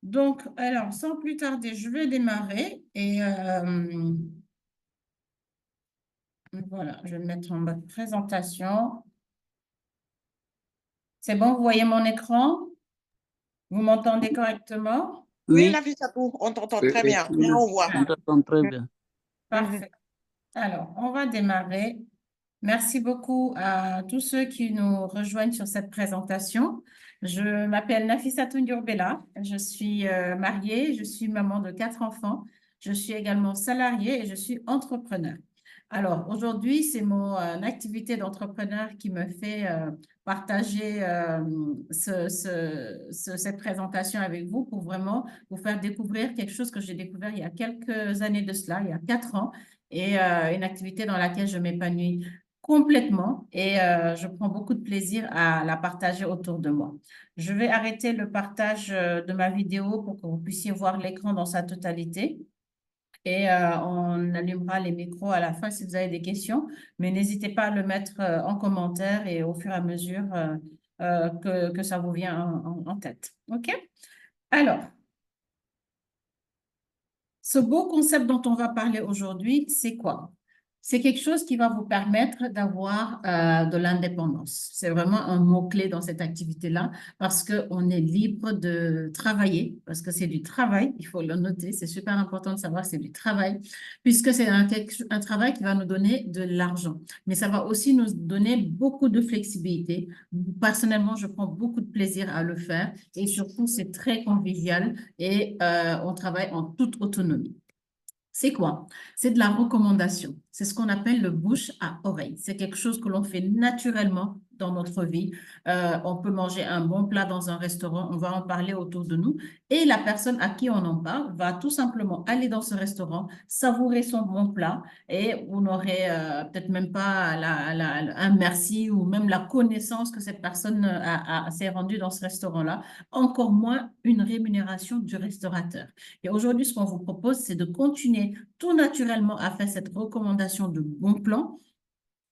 Donc, alors, sans plus tarder, je vais démarrer et voilà, je vais me mettre en mode présentation. C'est bon, vous voyez mon écran? Vous m'entendez correctement? Oui, Oui, Nafissatou, on t'entend oui, très oui, bien. Là, on voit. on t'entend très Mhm. bien. Mhm. Parfait. Alors, on va démarrer. Merci beaucoup à tous ceux qui nous rejoignent sur cette présentation. Je m'appelle Nafissatou Ndiourbela. Je suis mariée, je suis maman de 4 enfants. Je suis également salariée et je suis entrepreneur. Alors, aujourd'hui, c'est mon activité d'entrepreneur qui me fait partager cette présentation avec vous pour vraiment vous faire découvrir quelque chose que j'ai découvert il y a quelques années de cela, il y a 4 ans, et une activité dans laquelle je m'épanouis complètement et je prends beaucoup de plaisir à la partager autour de moi. Je vais arrêter le partage de ma vidéo pour que vous puissiez voir l'écran dans sa totalité et on allumera les micros à la fin si vous avez des questions, mais n'hésitez pas à le mettre en commentaire et au fur et à mesure que ça vous vient en tête. OK? Alors, ce beau concept dont on va parler aujourd'hui, c'est quoi? C'est quelque chose qui va vous permettre d'avoir de l'indépendance. C'est vraiment un mot-clé dans cette activité-là parce qu'on est libre de travailler, parce que c'est du travail, il faut le noter, c'est super important de savoir que c'est du travail, puisque c'est un travail qui va nous donner de l'argent. Mais ça va aussi nous donner beaucoup de flexibilité. Personnellement, je prends beaucoup de plaisir à le faire et surtout, c'est très convivial et on travaille en toute autonomie. C'est quoi? C'est de la recommandation. C'est ce qu'on appelle le bouche à oreille. C'est quelque chose que l'on fait naturellement dans notre vie. On peut manger un bon plat dans un restaurant, on va en parler autour de nous et la personne à qui on en parle va tout simplement aller dans ce restaurant, savourer son bon plat et vous n'aurez peut-être même pas un merci ou même la connaissance que cette personne s'est rendue dans ce restaurant-là, encore moins une rémunération du restaurateur. Et aujourd'hui, ce qu'on vous propose, c'est de continuer tout naturellement à faire cette recommandation de bons plans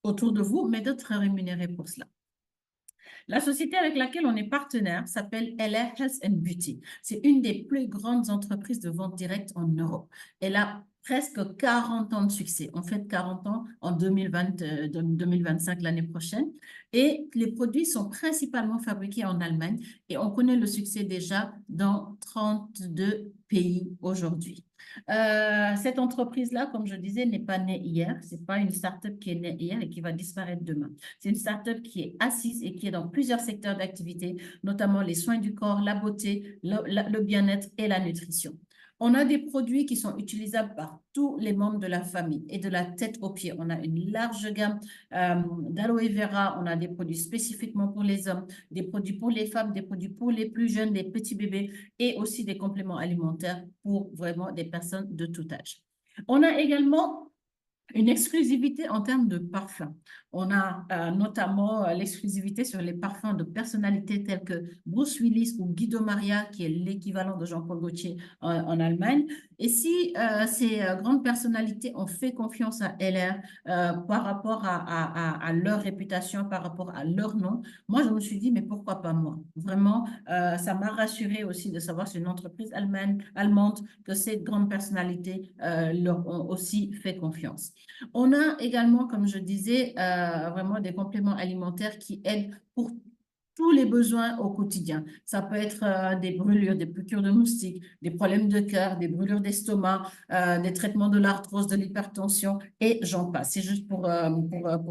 autour de vous, mais d'être rémunéré pour cela. La société avec laquelle on est partenaire s'appelle LR Health and Beauty. C'est une des plus grandes entreprises de vente directe en Europe. Elle a presque 40 ans de succès. On fête 40 ans en 2025 l'année prochaine. Et les produits sont principalement fabriqués en Allemagne et on connaît le succès déjà dans 32 pays aujourd'hui. Cette entreprise-là, comme je disais, n'est pas née hier. Ce n'est pas une start-up qui est née hier et qui va disparaître demain. C'est une start-up qui est assise et qui est dans plusieurs secteurs d'activité, notamment les soins du corps, la beauté, le bien-être et la nutrition. On a des produits qui sont utilisables par tous les membres de la famille et de la tête aux pieds. On a une large gamme d'aloe vera, on a des produits spécifiquement pour les hommes, des produits pour les femmes, des produits pour les plus jeunes, les petits bébés et aussi des compléments alimentaires pour vraiment des personnes de tout âge. On a également une exclusivité en termes de parfums. On a notamment l'exclusivité sur les parfums de personnalités telles que Bruce Willis ou Guido Maria, qui est l'équivalent de Jean-Paul Gaultier en Allemagne. Et si ces grandes personnalités ont fait confiance à LR par rapport à leur réputation, par rapport à leur nom, moi, je me suis dit, mais pourquoi pas moi? Vraiment, ça m'a rassurée aussi de savoir que c'est une entreprise allemande, que ces grandes personnalités leur ont aussi fait confiance. On a également, comme je disais, vraiment des compléments alimentaires qui aident pour tous les besoins au quotidien. Ça peut être des brûlures, des piqûres de moustiques, des problèmes de cœur, des brûlures d'estomac, des traitements de l'arthrose, de l'hypertension et j'en passe. C'est juste pour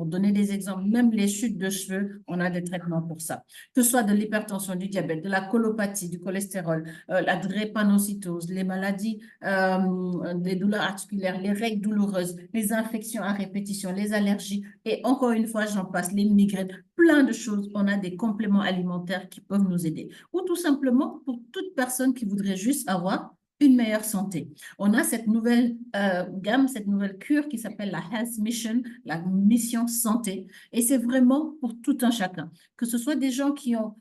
donner des exemples. Même les chutes de cheveux, on a des traitements pour ça. Que ce soit de l'hypertension, du diabète, de la colopathie, du cholestérol, la drépanocytose, les maladies, les douleurs articulaires, les règles douloureuses, les infections à répétition, les allergies et encore une fois, j'en passe, les migraines, plein de choses. On a des compléments alimentaires qui peuvent nous aider. Ou tout simplement pour toute personne qui voudrait juste avoir une meilleure santé. On a cette nouvelle gamme, cette nouvelle cure qui s'appelle la Health Mission, la mission santé. Et c'est vraiment pour tout un chacun. Que ce soit des gens qui ont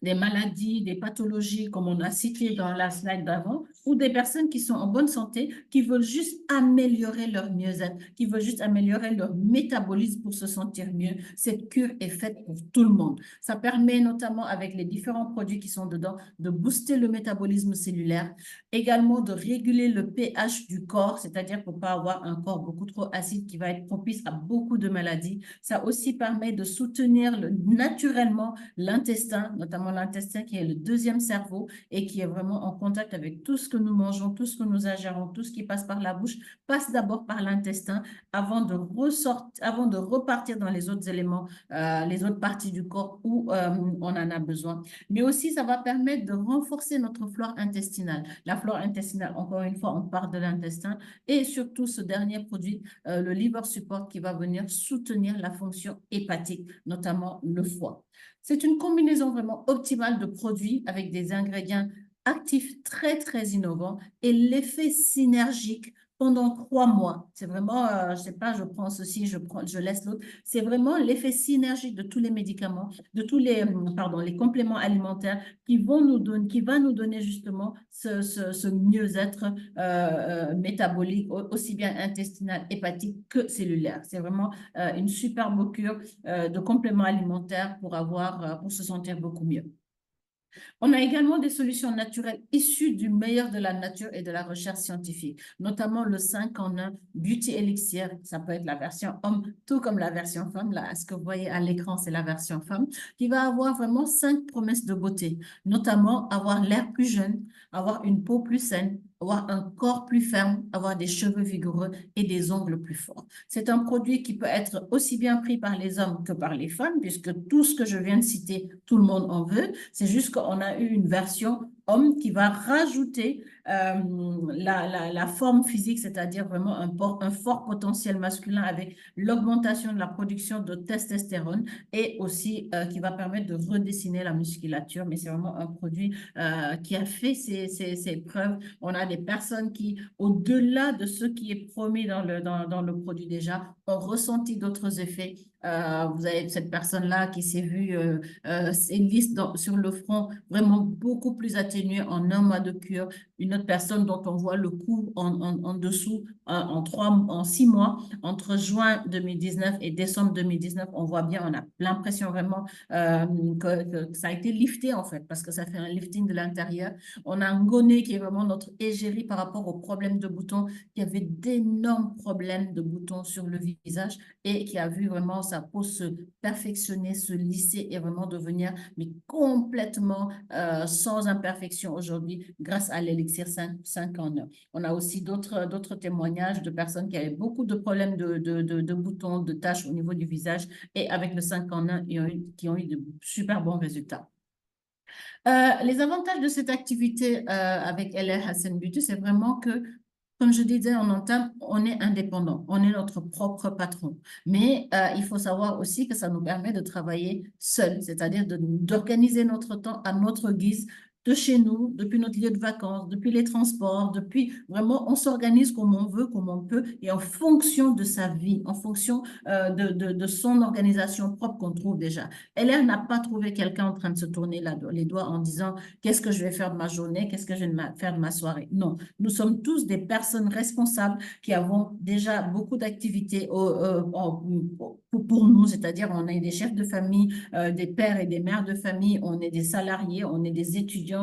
des maladies, des pathologies, comme on a cité dans la slide d'avant, ou des personnes qui sont en bonne santé, qui veulent juste améliorer leur mieux-être, qui veulent juste améliorer leur métabolisme pour se sentir mieux. Cette cure est faite pour tout le monde. Ça permet notamment avec les différents produits qui sont dedans de booster le métabolisme cellulaire, également de réguler le pH du corps, c'est-à-dire pour ne pas avoir un corps beaucoup trop acide qui va être propice à beaucoup de maladies. Ça aussi permet de soutenir naturellement l'intestin, notamment l'intestin qui est le deuxième cerveau et qui est vraiment en contact avec tout ce que nous mangeons, tout ce que nous ingérons, tout ce qui passe par la bouche, passe d'abord par l'intestin avant de repartir dans les autres éléments, les autres parties du corps où on en a besoin. Mais aussi, ça va permettre de renforcer notre flore intestinale. La flore intestinale, encore une fois, on part de l'intestin et surtout ce dernier produit, le liver support qui va venir soutenir la fonction hépatique, notamment le foie. C'est une combinaison vraiment optimale de produits avec des ingrédients actifs très, très innovants et l'effet synergique pendant 3 mois. C'est vraiment, je ne sais pas, je prends ceci, je laisse l'autre. C'est vraiment l'effet synergique de tous les médicaments, de tous les compléments alimentaires qui va nous donner justement ce mieux-être métabolique, aussi bien intestinal, hépatique que cellulaire. C'est vraiment une superbe cure de compléments alimentaires pour se sentir beaucoup mieux. On a également des solutions naturelles issues du meilleur de la nature et de la recherche scientifique, notamment le 5 en 1 Beauty Elixir. Ça peut être la version homme, tout comme la version femme. Là, ce que vous voyez à l'écran, c'est la version femme, qui va avoir vraiment 5 promesses de beauté, notamment avoir l'air plus jeune, avoir une peau plus saine, avoir un corps plus ferme, avoir des cheveux vigoureux et des ongles plus forts. C'est un produit qui peut être aussi bien pris par les hommes que par les femmes, puisque tout ce que je viens de citer, tout le monde en veut. C'est juste qu'on a eu une version homme qui va rajouter la forme physique, c'est-à-dire vraiment un fort potentiel masculin avec l'augmentation de la production de testostérone et aussi qui va permettre de redessiner la musculature. Mais c'est vraiment un produit qui a fait ses preuves. On a des personnes qui, au-delà de ce qui est promis dans le produit déjà, ont ressenti d'autres effets. Vous avez cette personne-là qui s'est vue ses listes sur le front vraiment beaucoup plus atténuées en un mois de cure. Une autre personne dont on voit le cou en dessous en 6 mois, entre juin 2019 et décembre 2019, on voit bien, on a l'impression vraiment que ça a été lifté en fait, parce que ça fait un lifting de l'intérieur. On a Ngoné qui est vraiment notre égérie par rapport aux problèmes de boutons, qui avait d'énormes problèmes de boutons sur le visage et qui a vu vraiment sa peau se perfectionner, se lisser et vraiment devenir mais complètement sans imperfection aujourd'hui grâce à l'élixir 5 en 1. On a aussi d'autres témoignages de personnes qui avaient beaucoup de problèmes de boutons, de taches au niveau du visage et avec le 5 en 1 qui ont eu de super bons résultats. Les avantages de cette activité avec LR Hassan Beauty, c'est vraiment que, comme je disais en entame, on est indépendant, on est notre propre patron. Mais il faut savoir aussi que ça nous permet de travailler seul, c'est-à-dire d'organiser notre temps à notre guise, de chez nous, depuis notre lieu de vacances, depuis les transports, depuis vraiment, on s'organise comme on veut, comme on peut, et en fonction de sa vie, en fonction de son organisation propre qu'on trouve déjà. Elle n'a pas trouvé quelqu'un en train de se tourner les doigts en disant qu'est-ce que je vais faire de ma journée, qu'est-ce que je vais faire de ma soirée. Non, nous sommes tous des personnes responsables qui avons déjà beaucoup d'activités pour nous, c'est-à-dire on est des chefs de famille, des pères et des mères de famille, on est des salariés, on est des étudiants,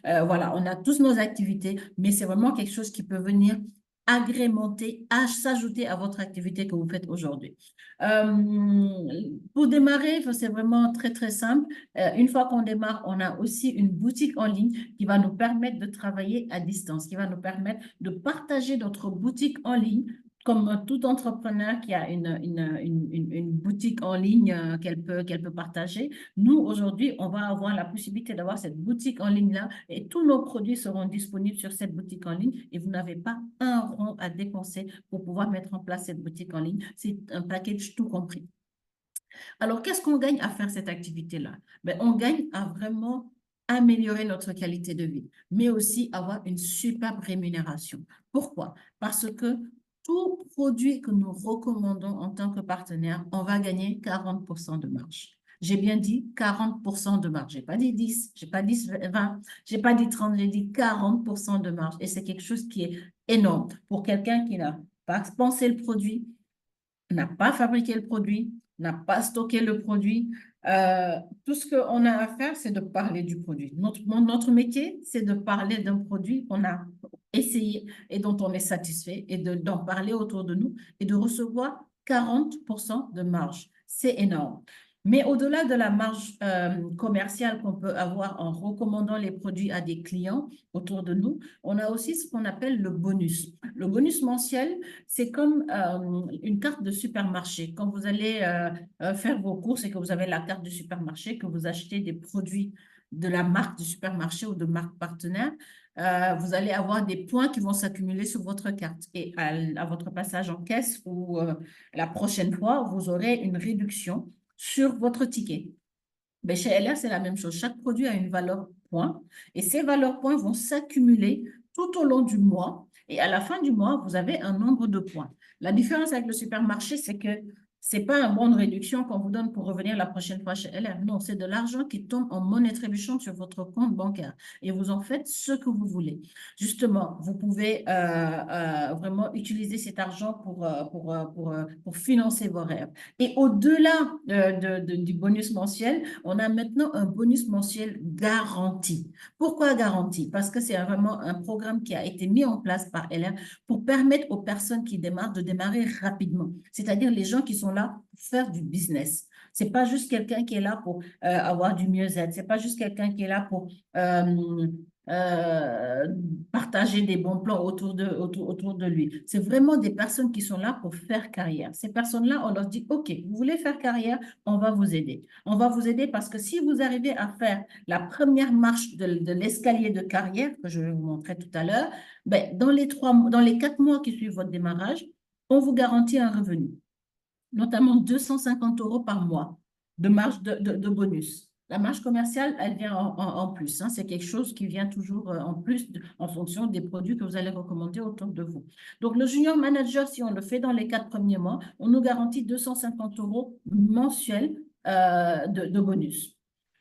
voilà, on a tous nos activités, mais c'est vraiment quelque chose qui peut venir agrémenter, s'ajouter à votre activité que vous faites aujourd'hui. Pour démarrer, c'est vraiment très, très simple. Une fois qu'on démarre, on a aussi une boutique en ligne qui va nous permettre de travailler à distance, qui va nous permettre de partager notre boutique en ligne comme tout entrepreneur qui a une boutique en ligne qu'elle peut partager. Nous, aujourd'hui, on va avoir la possibilité d'avoir cette boutique en ligne-là et tous nos produits seront disponibles sur cette boutique en ligne et vous n'avez pas un rond à dépenser pour pouvoir mettre en place cette boutique en ligne. C'est un package tout compris. Alors, qu'est-ce qu'on gagne à faire cette activité-là? Ben, on gagne à vraiment améliorer notre qualité de vie, mais aussi avoir une superbe rémunération. Pourquoi? Parce que tout produit que nous recommandons en tant que partenaire, on va gagner 40% de marge. J'ai bien dit 40% de marge. J'ai pas dit 10, j'ai pas dit 20, j'ai pas dit 30, j'ai dit 40% de marge. Et c'est quelque chose qui est énorme pour quelqu'un qui n'a pas pensé le produit, n'a pas fabriqué le produit, n'a pas stocké le produit. Tout ce qu'on a à faire, c'est de parler du produit. Notre métier, c'est de parler d'un produit qu'on a essayé et dont on est satisfait et d'en parler autour de nous et de recevoir 40% de marge. C'est énorme. Mais au-delà de la marge commerciale qu'on peut avoir en recommandant les produits à des clients autour de nous, on a aussi ce qu'on appelle le bonus. Le bonus mensuel, c'est comme une carte de supermarché. Quand vous allez faire vos courses et que vous avez la carte du supermarché, que vous achetez des produits de la marque du supermarché ou de marque partenaire, vous allez avoir des points qui vont s'accumuler sur votre carte. Et à votre passage en caisse ou la prochaine fois, vous aurez une réduction sur votre ticket. Mais chez LR, c'est la même chose. Chaque produit a une valeur point et ces valeurs points vont s'accumuler tout au long du mois. Et à la fin du mois, vous avez un nombre de points. La différence avec le supermarché, c'est que c'est pas un bon de réduction qu'on vous donne pour revenir la prochaine fois chez LR. Non, c'est de l'argent qui tombe en monnaie trébuchante sur votre compte bancaire et vous en faites ce que vous voulez. Justement, vous pouvez vraiment utiliser cet argent pour financer vos rêves. Et au-delà du bonus mensuel, on a maintenant un bonus mensuel garanti. Pourquoi garanti? Parce que c'est vraiment un programme qui a été mis en place par LR pour permettre aux personnes qui démarrent de démarrer rapidement. C'est-à-dire les gens qui sont là pour faire du business. C'est pas juste quelqu'un qui est là pour avoir du mieux-être. C'est pas juste quelqu'un qui est là pour euh, partager des bons plans autour de lui. C'est vraiment des personnes qui sont là pour faire carrière. Ces personnes-là, on leur dit, OK, vous voulez faire carrière, on va vous aider. On va vous aider parce que si vous arrivez à faire la première marche de l'escalier de carrière, que je vais vous montrer tout à l'heure, ben, dans les 4 mois qui suivent votre démarrage, on vous garantit un revenu, notamment 250 € par mois de marge de bonus. La marge commerciale, elle vient en plus. Hein. C'est quelque chose qui vient toujours en plus en fonction des produits que vous allez recommander autour de vous. Donc, le junior manager, si on le fait dans les 4 premiers mois, on nous garantit 250 € mensuels de bonus.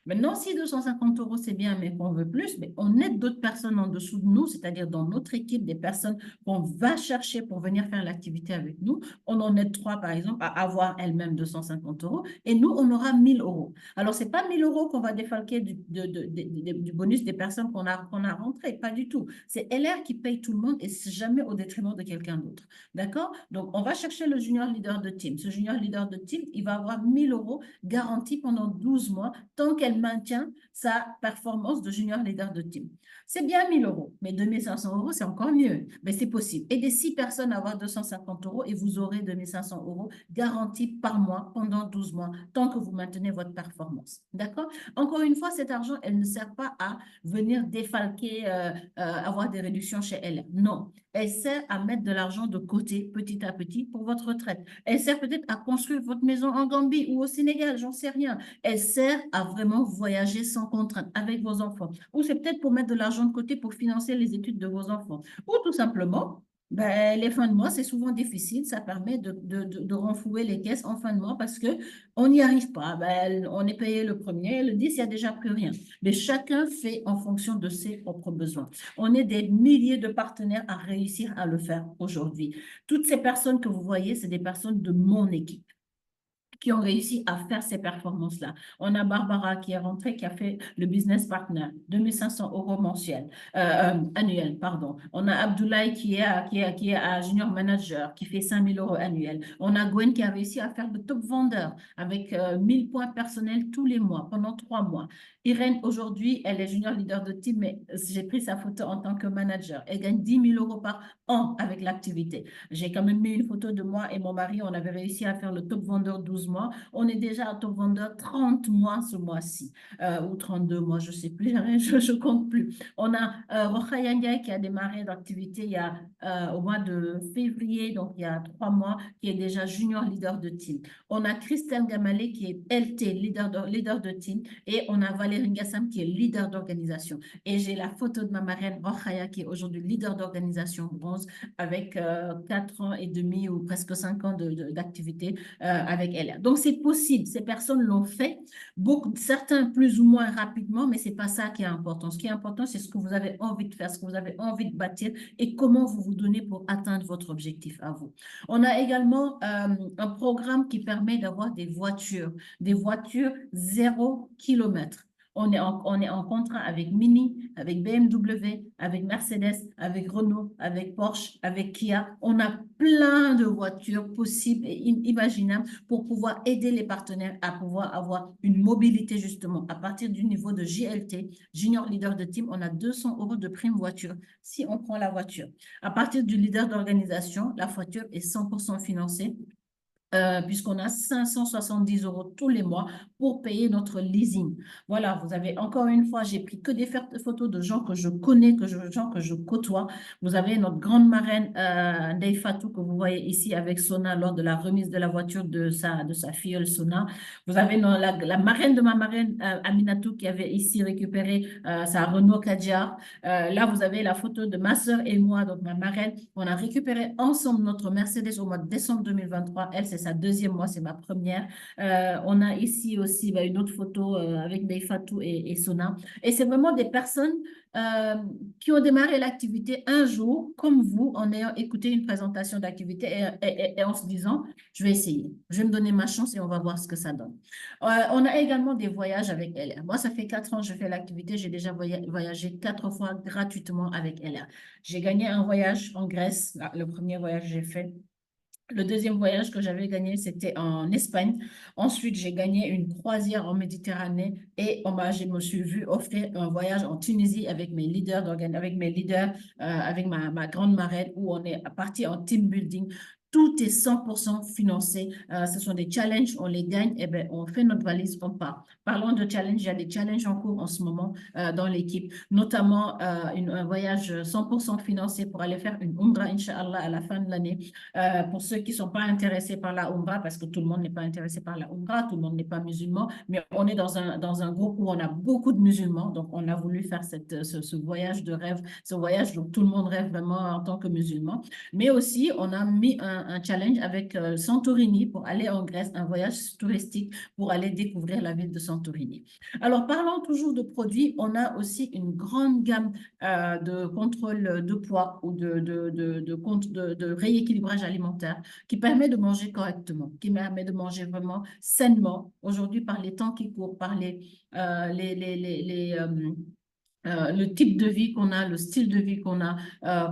Maintenant, si 250 € c'est bien, mais qu'on veut plus, mais on aide d'autres personnes en dessous de nous, c'est-à-dire dans notre équipe, des personnes qu'on va chercher pour venir faire l'activité avec nous. On en aide 3, par exemple, à avoir elles-mêmes 250 € et nous, on aura 1 000 €. Alors, ce n'est pas 1 000 € qu'on va défalquer du bonus des personnes qu'on a rentrées, pas du tout. C'est LR qui paye tout le monde et c'est jamais au détriment de quelqu'un d'autre. D'accord? Donc, on va chercher le junior leader de team. Ce junior leader de team, il va avoir 1 000 € garantis pendant 12 mois tant qu'elle maintient sa performance de junior leader de team. C'est bien 1 000 €, mais 2 500 €, c'est encore mieux. Mais c'est possible. Aidez 6 personnes à avoir 250 € et vous aurez 2 500 € garantis par mois pendant 12 mois, tant que vous maintenez votre performance. D'accord? Encore une fois, cet argent, elle ne sert pas à venir défalquer, avoir des réductions chez elle. Non. Elle sert à mettre de l'argent de côté petit à petit pour votre retraite. Elle sert peut-être à construire votre maison en Gambie ou au Sénégal, j'en sais rien. Elle sert à vraiment voyager sans contrainte avec vos enfants. Ou c'est peut-être pour mettre de l'argent de côté pour financer les études de vos enfants. Ou tout simplement, ben, les fins de mois, c'est souvent difficile. Ça permet de renflouer les caisses en fin de mois parce qu'on n'y arrive pas. Ben, on est payé le premier, le 10, il n'y a déjà plus rien. Mais chacun fait en fonction de ses propres besoins. On est des milliers de partenaires à réussir à le faire aujourd'hui. Toutes ces personnes que vous voyez, c'est des personnes de mon équipe qui ont réussi à faire ces performances-là. On a Barbara qui est rentrée, qui a fait le business partner, 2 500 € mensuels, annuels, pardon. On a Abdoulaye qui est à junior manager, qui fait 5 000 € annuels. On a Gwen qui a réussi à faire le top vendeur avec 1000 points personnels tous les mois, pendant 3 mois. Irène, aujourd'hui, elle est junior leader de team, mais j'ai pris sa photo en tant que manager. Elle gagne 10 000 € par an avec l'activité. J'ai quand même mis une photo de moi et mon mari. On avait réussi à faire le top vendeur 12 mois. On est déjà à top vendeur 30 mois ce mois-ci, ou 32 mois, je ne sais plus, je ne compte plus. On a Rokhaya Ndiaye qui a démarré l'activité au mois de février, donc il y a 3 mois, qui est déjà junior leader de team. On a Christelle Gamalé qui est LT, leader de team, et on a Valérie Ngassam qui est leader d'organisation. Et j'ai la photo de ma marraine Rokhaya qui est aujourd'hui leader d'organisation bronze avec 4 ans et demi ou presque 5 ans d'activité avec elle. Donc, c'est possible. Ces personnes l'ont fait. Beaucoup, certains plus ou moins rapidement, mais c'est pas ça qui est important. Ce qui est important, c'est ce que vous avez envie de faire, ce que vous avez envie de bâtir et comment vous vous donnez pour atteindre votre objectif à vous. On a également un programme qui permet d'avoir des voitures 0 km. On est en contrat avec Mini, avec BMW, avec Mercedes, avec Renault, avec Porsche, avec Kia. On a plein de voitures possibles et inimaginables pour pouvoir aider les partenaires à pouvoir avoir une mobilité justement. À partir du niveau de JLT, Junior Leader de Team, on a 200 € de prime voiture si on prend la voiture. À partir du leader d'organisation, la voiture est 100% financée puisqu'on a 570 € tous les mois pour payer notre leasing. Voilà, vous avez encore une fois, j'ai pris que des photos de gens que je connais, gens que je côtoie. Vous avez notre grande marraine Ndeye Fatou que vous voyez ici avec Sona lors de la remise de la voiture de sa filleule Sona. Vous avez la marraine de ma marraine Aminatou qui avait ici récupéré sa Renault Kadjar. Là, vous avez la photo de ma soeur et moi, donc ma marraine. On a récupéré ensemble notre Mercedes au mois de décembre 2023. Elle, c'est sa deuxième, moi, c'est ma première. On a ici aussi une autre photo avec Ndeye Fatou et Sona. Et c'est vraiment des personnes qui ont démarré l'activité un jour, comme vous, en ayant écouté une présentation d'activité et en se disant, je vais essayer, je vais me donner ma chance et on va voir ce que ça donne. On a également des voyages avec LR. Moi, ça fait 4 ans que je fais l'activité. J'ai déjà voyagé 4 fois gratuitement avec LR. J'ai gagné un voyage en Grèce, le premier voyage que j'ai fait. Le deuxième voyage que j'avais gagné, c'était en Espagne. Ensuite, j'ai gagné une croisière en Méditerranée et je me suis vue offrir un voyage en Tunisie avec mes leaders, avec ma grande marraine où on est parti en team building. Tout est 100% financé. Ce sont des challenges, on les gagne, et ben, on fait notre valise, on part. Parlons de challenge, il y a des challenges en cours en ce moment dans l'équipe, notamment un voyage 100% financé pour aller faire une Umrah, Inch'Allah, à la fin de l'année. Pour ceux qui ne sont pas intéressés par la Umrah, parce que tout le monde n'est pas intéressé par la Umrah, tout le monde n'est pas musulman, mais on est dans un groupe où on a beaucoup de musulmans, donc on a voulu faire ce voyage de rêve, ce voyage dont tout le monde rêve vraiment en tant que musulman. Mais aussi, on a mis un challenge avec Santorini pour aller en Grèce, un voyage touristique pour aller découvrir la ville de Santorini. Alors, parlant toujours de produits, on a aussi une grande gamme de contrôle de poids ou de rééquilibrage alimentaire qui permet de manger correctement, qui permet de manger vraiment sainement. Aujourd'hui, par les temps qui courent, par le type de vie qu'on a, le style de vie qu'on a,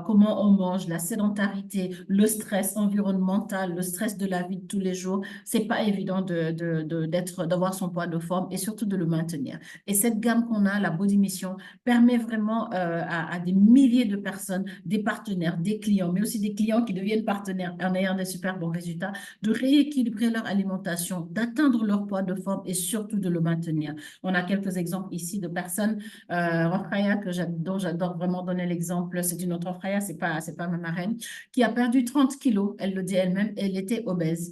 comment on mange, la sédentarité, le stress environnemental, le stress de la vie de tous les jours, c'est pas évident d'avoir son poids de forme et surtout de le maintenir. Et cette gamme qu'on a, la Body Mission, permet vraiment à des milliers de personnes, des partenaires, des clients, mais aussi des clients qui deviennent partenaires en ayant des super bons résultats, de rééquilibrer leur alimentation, d'atteindre leur poids de forme et surtout de le maintenir. On a quelques exemples ici de personnes Rafraya, dont j'adore vraiment donner l'exemple, c'est une autre Rafraya, c'est pas ma marraine, qui a perdu 30 kilos, elle le dit elle-même, elle était obèse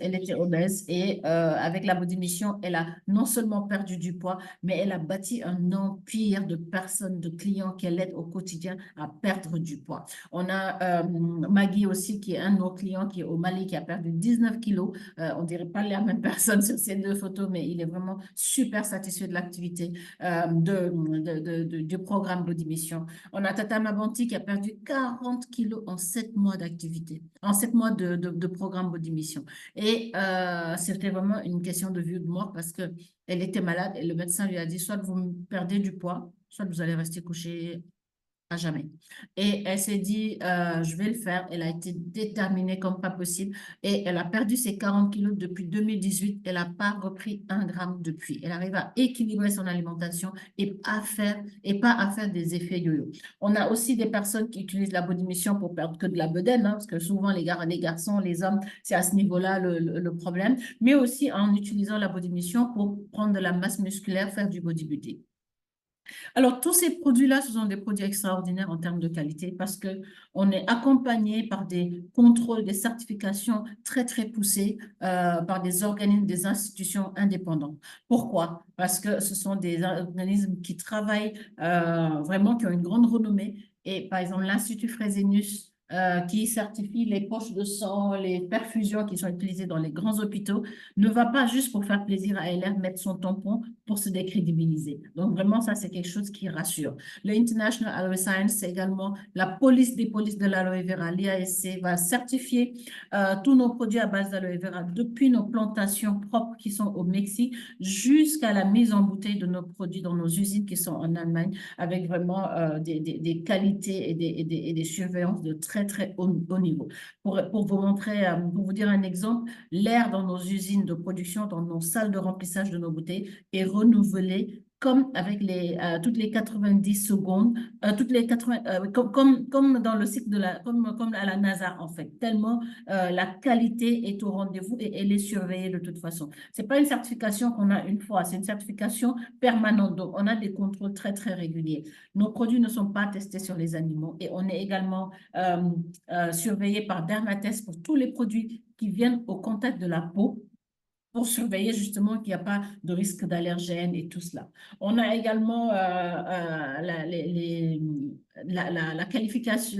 et avec la Body Mission, elle a non seulement perdu du poids, mais elle a bâti un empire de personnes, de clients qu'elle aide au quotidien à perdre du poids. On a Maggie aussi, qui est un de nos clients qui est au Mali, qui a perdu 19 kilos. On dirait pas la même personne sur ces deux photos, mais il est vraiment super satisfait de l'activité du programme Body Mission. On a Tata Mabanti qui a perdu 40 kilos en 7 mois d'activité, en 7 mois de programme Body Mission. Et c'était vraiment une question de vie ou de mort parce qu'elle était malade et le médecin lui a dit soit vous perdez du poids, soit vous allez rester couché à jamais. Et elle s'est dit, je vais le faire. Elle a été déterminée comme pas possible. Et elle a perdu ses 40 kilos depuis 2018. Elle n'a pas repris 1 gramme depuis. Elle arrive à équilibrer son alimentation et pas à faire des effets yo-yo. On a aussi des personnes qui utilisent la Body Mission pour perdre que de la bedaine, hein, parce que souvent les garçons, les hommes, c'est à ce niveau-là le problème. Mais aussi en utilisant la Body Mission pour prendre de la masse musculaire, faire du bodybuilding. Alors, tous ces produits-là, ce sont des produits extraordinaires en termes de qualité parce qu'on est accompagné par des contrôles, des certifications très, très poussées par des organismes, des institutions indépendants. Pourquoi? Parce que ce sont des organismes qui travaillent vraiment, qui ont une grande renommée. Et par exemple, l'Institut Fresenius qui certifie les poches de sang, les perfusions qui sont utilisées dans les grands hôpitaux, ne va pas juste pour faire plaisir à LR mettre son tampon pour se décrédibiliser. Donc vraiment, ça, c'est quelque chose qui rassure. Le International Aloe Science, c'est également la police des polices de l'aloe vera. L'IASC va certifier tous nos produits à base d'aloe vera, depuis nos plantations propres qui sont au Mexique jusqu'à la mise en bouteille de nos produits dans nos usines qui sont en Allemagne, avec vraiment des qualités et des surveillances de très haut niveau. Pour vous montrer, pour vous dire un exemple, l'air dans nos usines de production, dans nos salles de remplissage de nos bouteilles est renouvelé comme avec toutes les 90 secondes, toutes les 80, comme dans le cycle comme à la NASA en fait, tellement la qualité est au rendez-vous et elle est surveillée de toute façon. C'est pas une certification qu'on a une fois, c'est une certification permanente. Donc, on a des contrôles très réguliers. Nos produits ne sont pas testés sur les animaux et on est également surveillé par Dermatest pour tous les produits qui viennent au contact de la peau, pour surveiller justement qu'il n'y a pas de risque d'allergènes et tout cela. On a également la qualification,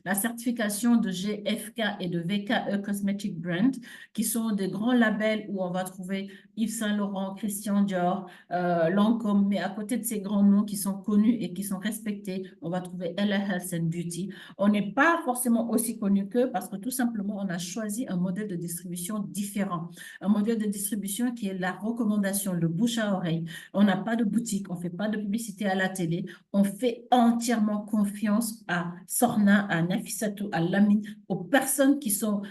la certification de GFK et de VKE Cosmetic Brand, qui sont des grands labels où on va trouver Yves Saint Laurent, Christian Dior, Lancôme, mais à côté de ces grands noms qui sont connus et qui sont respectés, on va trouver LA Health and Beauty. On n'est pas forcément aussi connu qu'eux parce que tout simplement, on a choisi un modèle de distribution différent. Un modèle de distribution qui est la recommandation, le bouche à oreille. On n'a pas de boutique, on ne fait pas de publicité à la télé. On fait entièrement confiance à Sorna, à Nafissatou, à Lamine, aux personnes qui sont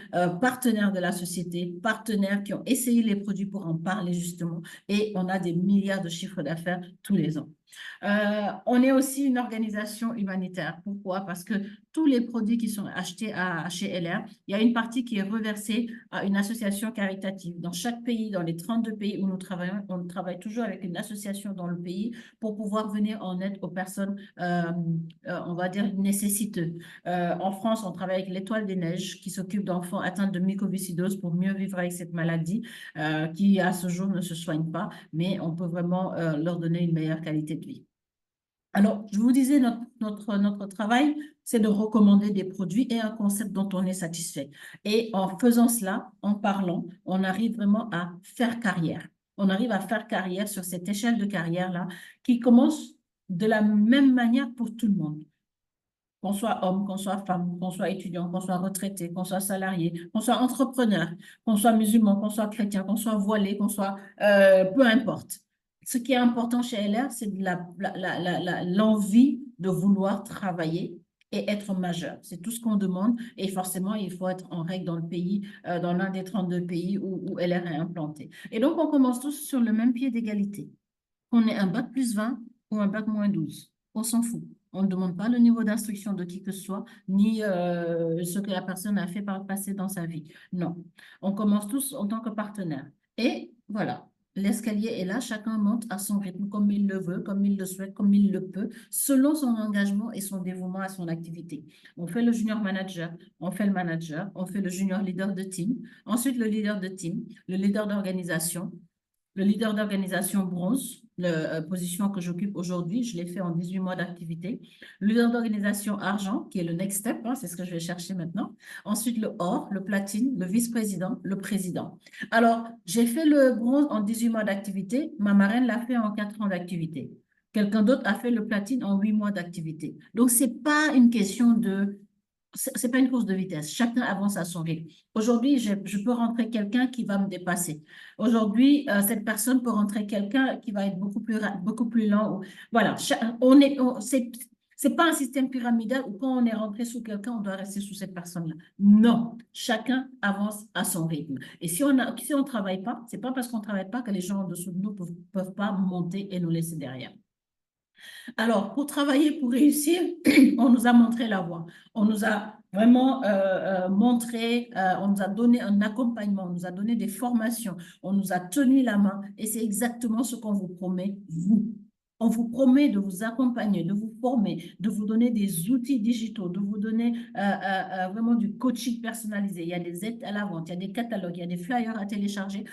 partenaires de la société, partenaires qui ont essayé les produits pour en parler justement. Et on a des milliards de chiffres d'affaires tous les ans. On est aussi une organisation humanitaire. Pourquoi? Parce que tous les produits qui sont achetés chez LR, il y a une partie qui est reversée à une association caritative. Dans chaque pays, dans les 32 pays où nous travaillons, on travaille toujours avec une association dans le pays pour pouvoir venir en aide aux personnes, on va dire, nécessiteuses. En France, on travaille avec l'Étoile des Neiges qui s'occupe d'enfants atteints de mycoviscidose pour mieux vivre avec cette maladie qui, à ce jour, ne se soigne pas, mais on peut vraiment leur donner une meilleure qualité de vie. Alors, je vous disais, notre travail, c'est de recommander des produits et un concept dont on est satisfait. Et en faisant cela, en parlant, on arrive vraiment à faire carrière. On arrive à faire carrière sur cette échelle de carrière-là qui commence de la même manière pour tout le monde. Qu'on soit homme, qu'on soit femme, qu'on soit étudiant, qu'on soit retraité, qu'on soit salarié, qu'on soit entrepreneur, qu'on soit musulman, qu'on soit chrétien, qu'on soit voilé, qu'on soit... peu importe. Ce qui est important chez LR, c'est l'envie de vouloir travailler et être majeur. C'est tout ce qu'on demande. Et forcément, il faut être en règle dans le pays, dans l'un des 32 pays où LR est implanté. Et donc, on commence tous sur le même pied d'égalité. Qu'on ait un bac plus 20 ou un bac moins 12, on s'en fout. On ne demande pas le niveau d'instruction de qui que ce soit, ni ce que la personne a fait par le passé dans sa vie. Non, on commence tous en tant que partenaire. Et voilà, l'escalier est là, chacun monte à son rythme, comme il le veut, comme il le souhaite, comme il le peut, selon son engagement et son dévouement à son activité. On fait le junior manager, on fait le manager, on fait le junior leader de team, ensuite le leader de team, le leader d'organisation, le leader d'organisation bronze, la position que j'occupe aujourd'hui, je l'ai fait en 18 mois d'activité. Le leader d'organisation argent, qui est le next step, hein, c'est ce que je vais chercher maintenant. Ensuite, le or, le platine, le vice-président, le président. Alors, j'ai fait le bronze en 18 mois d'activité. Ma marraine l'a fait en 4 ans d'activité. Quelqu'un d'autre a fait le platine en 8 mois d'activité. Donc, ce n'est pas une question de c'est pas une course de vitesse. Chacun avance à son rythme. Aujourd'hui, je peux rentrer quelqu'un qui va me dépasser. Aujourd'hui, cette personne peut rentrer quelqu'un qui va être beaucoup plus lent. Voilà, c'est pas un système pyramidal où quand on est rentré sous quelqu'un, on doit rester sous cette personne-là. Non, chacun avance à son rythme. Et si on travaille pas, c'est pas parce qu'on travaille pas que les gens en dessous de nous peuvent pas monter et nous laisser derrière. Alors, pour travailler, pour réussir, on nous a montré la voie. On nous a vraiment montré, on nous a donné un accompagnement, on nous a donné des formations, on nous a tenu la main et c'est exactement ce qu'on vous promet, vous. On vous promet de vous accompagner, de vous former, de vous donner des outils digitaux, de vous donner vraiment du coaching personnalisé. Il y a des aides à la vente, il y a des catalogues, il y a des flyers à télécharger.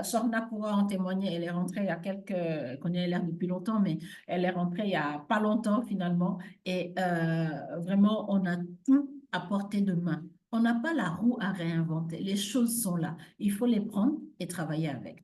Sorna pourra en témoigner, elle est rentrée il y a quelques, connaît l'air depuis longtemps, mais elle est rentrée il n'y a pas longtemps finalement et vraiment, on a tout à portée de main. On n'a pas la roue à réinventer. Les choses sont là. Il faut les prendre et travailler avec.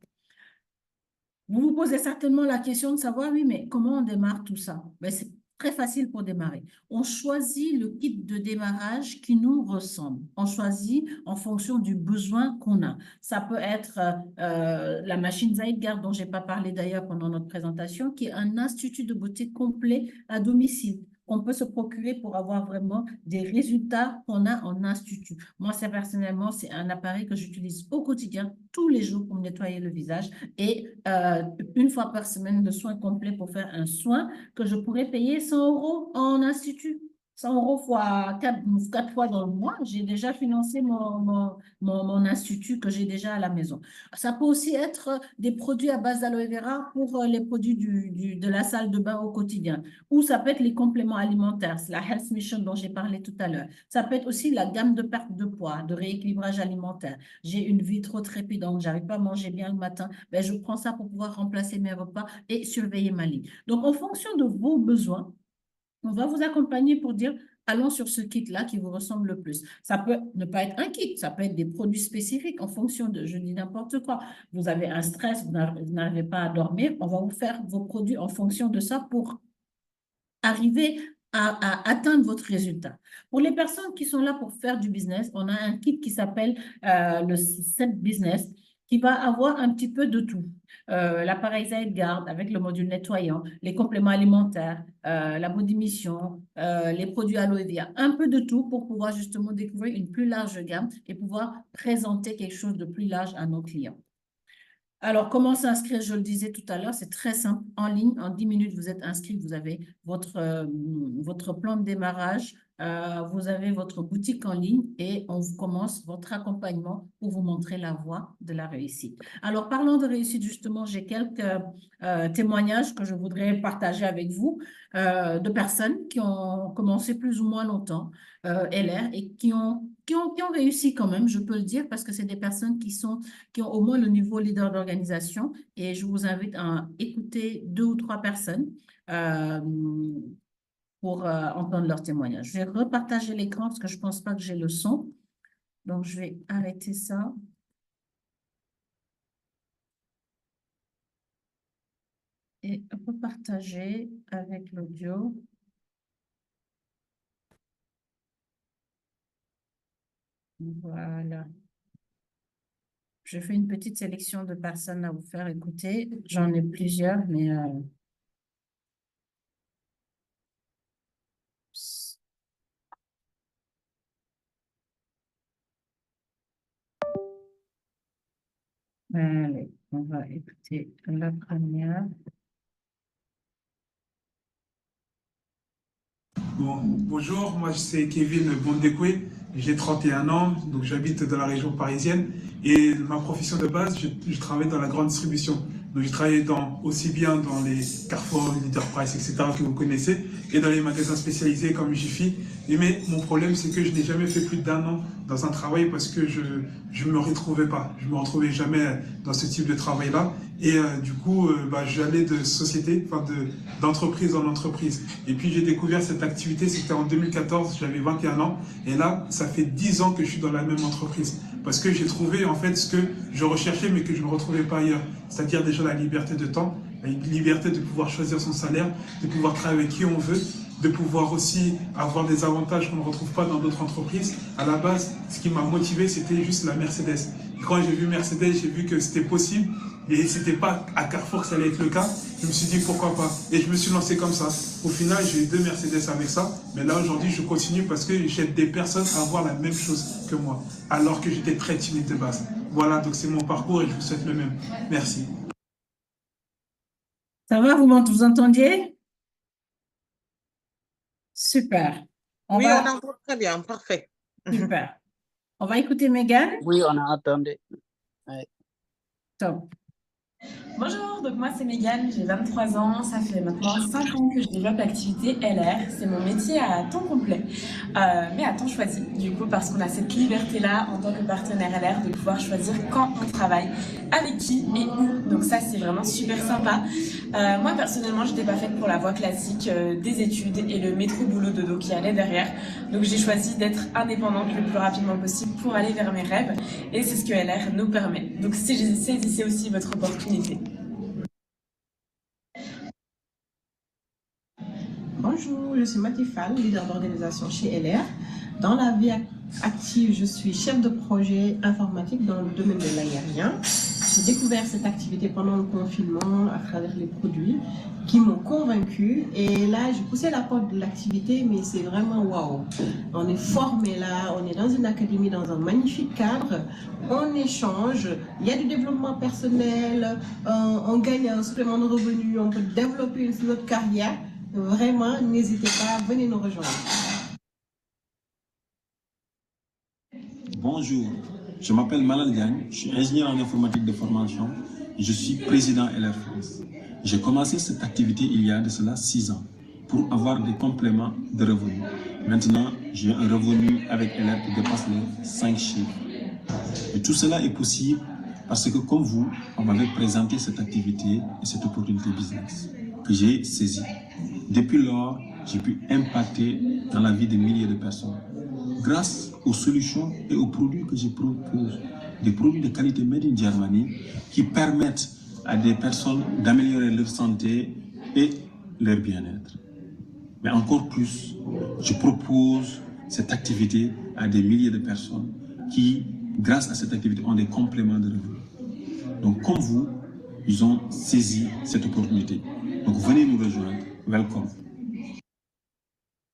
Vous vous posez certainement la question de savoir, oui, mais comment on démarre tout ça? Ben, c'est très facile pour démarrer. On choisit le kit de démarrage qui nous ressemble. On choisit en fonction du besoin qu'on a. Ça peut être la machine Zeitgeist dont je n'ai pas parlé d'ailleurs pendant notre présentation, qui est un institut de beauté complet à domicile. On peut se procurer pour avoir vraiment des résultats qu'on a en institut. Moi, personnellement, c'est un appareil que j'utilise au quotidien, tous les jours pour me nettoyer le visage et une fois par semaine de soins complets pour faire un soin que je pourrais payer 100 € en institut. 100 € fois 4 fois dans le mois, j'ai déjà financé mon institut que j'ai déjà à la maison. Ça peut aussi être des produits à base d'aloe vera pour les produits de la salle de bain au quotidien. Ou ça peut être les compléments alimentaires, c'est la Health Mission dont j'ai parlé tout à l'heure. Ça peut être aussi la gamme de perte de poids, de rééquilibrage alimentaire. J'ai une vie trop trépidante, j'arrive pas à manger bien le matin, ben je prends ça pour pouvoir remplacer mes repas et surveiller ma ligne. Donc, en fonction de vos besoins, on va vous accompagner pour dire, allons sur ce kit-là qui vous ressemble le plus. Ça peut ne pas être un kit, ça peut être des produits spécifiques en fonction de, je dis n'importe quoi. Vous avez un stress, vous n'arrivez pas à dormir, on va vous faire vos produits en fonction de ça pour arriver à atteindre votre résultat. Pour les personnes qui sont là pour faire du business, on a un kit qui s'appelle le Set Business qui va avoir un petit peu de tout. L'appareil Zeitgeist avec le module nettoyant, les compléments alimentaires, la body mission, les produits aloe vera, un peu de tout pour pouvoir justement découvrir une plus large gamme et pouvoir présenter quelque chose de plus large à nos clients. Alors, comment s'inscrire? Je le disais tout à l'heure, c'est très simple. En ligne, en 10 minutes, vous êtes inscrit, vous avez votre plan de démarrage, vous avez votre boutique en ligne et on vous commence votre accompagnement pour vous montrer la voie de la réussite. Alors, parlant de réussite, justement, j'ai quelques témoignages que je voudrais partager avec vous de personnes qui ont commencé plus ou moins longtemps LR et qui ont réussi quand même, je peux le dire, parce que c'est des personnes qui ont au moins le niveau leader d'organisation. Et je vous invite à écouter 2 ou 3 personnes euh, pour entendre leur témoignage. Je vais repartager l'écran parce que je ne pense pas que j'ai le son. Donc, je vais arrêter ça. Et repartager avec l'audio. Voilà. Je fais une petite sélection de personnes à vous faire écouter. J'en ai plusieurs, mais allez, on va écouter la première. Bon, bonjour, moi c'est Kevin Bondekwe, j'ai 31 ans, donc j'habite dans la région parisienne et ma profession de base, je travaille dans la grande distribution. Donc j'ai travaillé aussi bien dans les Carrefour, Leader Price, etc. que vous connaissez, et dans les magasins spécialisés comme Jiffy. Mais mon problème c'est que je n'ai jamais fait plus d'1 an dans un travail parce que je me retrouvais pas, je me retrouvais jamais dans ce type de travail-là. Et du coup, j'allais de société, d'entreprise en entreprise. Et puis j'ai découvert cette activité, c'était en 2014, j'avais 21 ans. Et là, ça fait 10 ans que je suis dans la même entreprise. Parce que j'ai trouvé en fait ce que je recherchais mais que je ne retrouvais pas ailleurs. C'est-à-dire déjà la liberté de temps, la liberté de pouvoir choisir son salaire, de pouvoir travailler avec qui on veut, de pouvoir aussi avoir des avantages qu'on ne retrouve pas dans d'autres entreprises. À la base, ce qui m'a motivé, c'était juste la Mercedes. Et quand j'ai vu Mercedes, j'ai vu que c'était possible. Et c'était pas à Carrefour que ça allait être le cas. Je me suis dit pourquoi pas. Et je me suis lancé comme ça. Au final, j'ai eu 2 Mercedes avec ça. Mais là, aujourd'hui, je continue parce que j'aide des personnes à avoir la même chose que moi. Alors que j'étais très timide de base. Voilà, donc c'est mon parcours et je vous souhaite le même. Merci. Ça va, vous entendiez? Super. Oui, on entend très bien, parfait. Super. On va écouter Megan. Oui, on a entendu. Oui. Top. Bonjour, donc moi c'est Mégane, j'ai 23 ans, ça fait maintenant 5 ans que je développe l'activité LR, c'est mon métier à temps complet, mais à temps choisi, du coup parce qu'on a cette liberté-là en tant que partenaire LR de pouvoir choisir quand on travaille, avec qui et où, donc ça c'est vraiment super sympa. Moi personnellement j'étais pas faite pour la voie classique des études et le métro boulot dodo qui allait derrière, donc j'ai choisi d'être indépendante le plus rapidement possible pour aller vers mes rêves et c'est ce que LR nous permet. Donc saisissez aussi votre opportunité. Bonjour, je suis Mathie Fall, leader d'organisation chez LR. Dans la vie active, je suis chef de projet informatique dans le domaine de l'aérien. J'ai découvert cette activité pendant le confinement à travers les produits qui m'ont convaincue. Et là, j'ai poussé la porte de l'activité, mais c'est vraiment waouh. On est formé là, on est dans une académie, dans un magnifique cadre. On échange, il y a du développement personnel, on gagne un supplément de revenus, on peut développer notre carrière. Vraiment, n'hésitez pas, venez nous rejoindre. Bonjour, je m'appelle Malal Diagne, je suis ingénieur en informatique de formation et je suis président LR France. J'ai commencé cette activité il y a de cela 6 ans pour avoir des compléments de revenus. Maintenant, j'ai un revenu avec LR qui dépasse les 5 chiffres. Et tout cela est possible parce que comme vous, on m'avait présenté cette activité et cette opportunité business que j'ai saisie. Depuis lors, j'ai pu impacter dans la vie de milliers de personnes grâce aux solutions et aux produits que je propose, des produits de qualité made in Germany qui permettent à des personnes d'améliorer leur santé et leur bien-être. Mais encore plus, je propose cette activité à des milliers de personnes qui, grâce à cette activité, ont des compléments de revenus. Donc, comme vous, ils ont saisi cette opportunité. Donc, venez nous rejoindre. Welcome.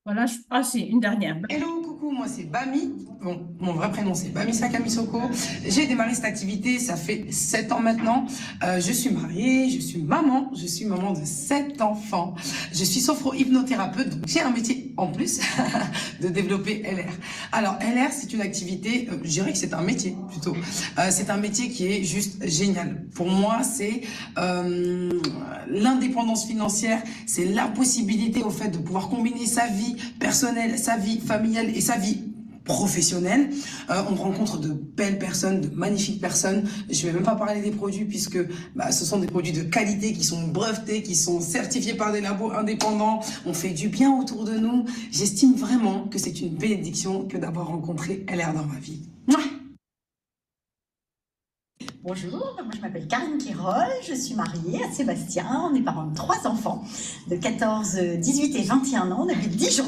Voilà, c'est une dernière. Hello, coucou, moi c'est Bami. Bon, mon vrai prénom c'est Bami Sakamisoko. J'ai démarré cette activité, ça fait 7 ans maintenant. Je suis mariée, je suis maman de 7 enfants. Je suis sophro-hypnothérapeute, donc j'ai un métier en plus de développer LR. Alors LR, c'est une activité, je dirais que c'est un métier plutôt. C'est un métier qui est juste génial. Pour moi, c'est l'indépendance financière, c'est la possibilité au fait de pouvoir combiner sa vie personnelle, sa vie familiale et sa vie professionnelle. On rencontre de belles personnes, de magnifiques personnes. Je vais même pas parler des produits puisque ce sont des produits de qualité qui sont brevetés, qui sont certifiés par des labos indépendants. On fait du bien autour de nous. J'estime vraiment que c'est une bénédiction que d'avoir rencontré LR dans ma vie. Mouah. Bonjour, moi je m'appelle Karine Quirol, je suis mariée à Sébastien, on est parents de 3 enfants de 14, 18 et 21 ans, on habite Dijon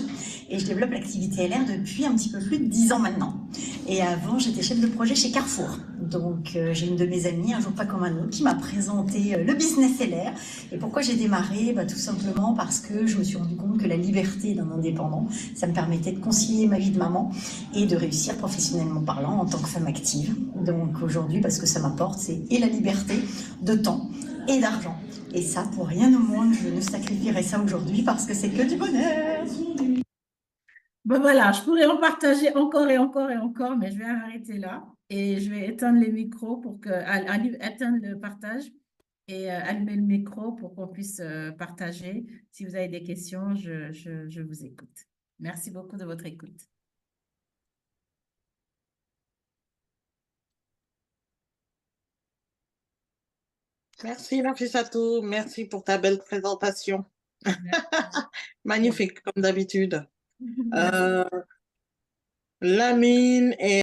et je développe l'activité LR depuis un petit peu plus de 10 ans maintenant. Et avant j'étais chef de projet chez Carrefour, donc j'ai une de mes amies, un jour pas comme un autre, qui m'a présenté le business LR. Et pourquoi j'ai démarré? Tout simplement parce que je me suis rendu compte que la liberté d'un indépendant, ça me permettait de concilier ma vie de maman et de réussir professionnellement parlant en tant que femme active. Donc aujourd'hui, parce que ça m'apporte, c'est et la liberté de temps et d'argent. Et ça, pour rien au monde, je ne sacrifierai ça aujourd'hui parce que c'est que du bonheur. Ben voilà, je pourrais en partager encore et encore et encore, mais je vais arrêter là et je vais éteindre les micros pour éteindre le partage et allumer le micro pour qu'on puisse partager. Si vous avez des questions, je vous écoute. Merci beaucoup de votre écoute. Merci, Nafissatou. Merci pour ta belle présentation. Magnifique, comme d'habitude. Lamine et